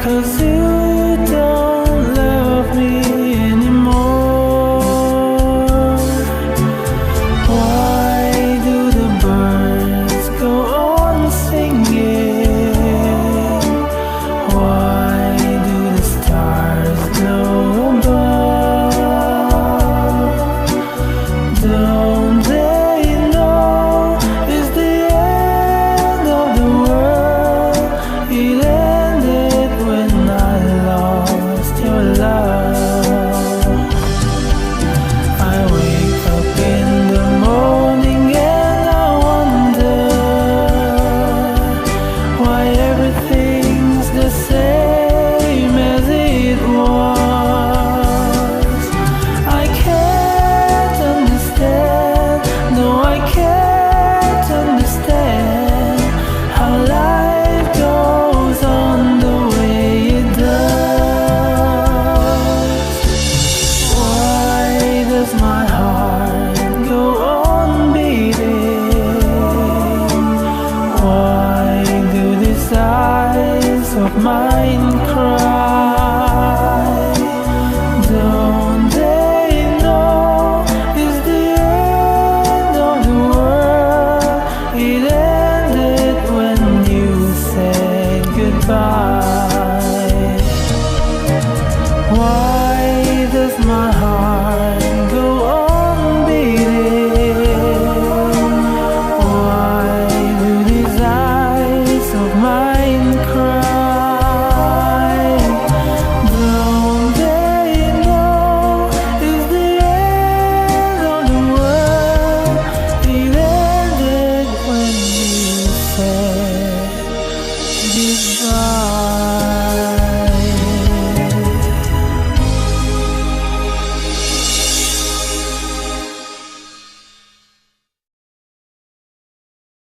'cause you don't love me anymore. Why do the birds go on singing? Why do the stars glow above? Don't they know it's the end of the world? It ended when I lost your love. I wake up in the morning and I wonder why everything's the same as it was. I can't understand, no I can't understand how life goes on the way it does. Why does my heart go on beating? Why do these eyes of mine cry?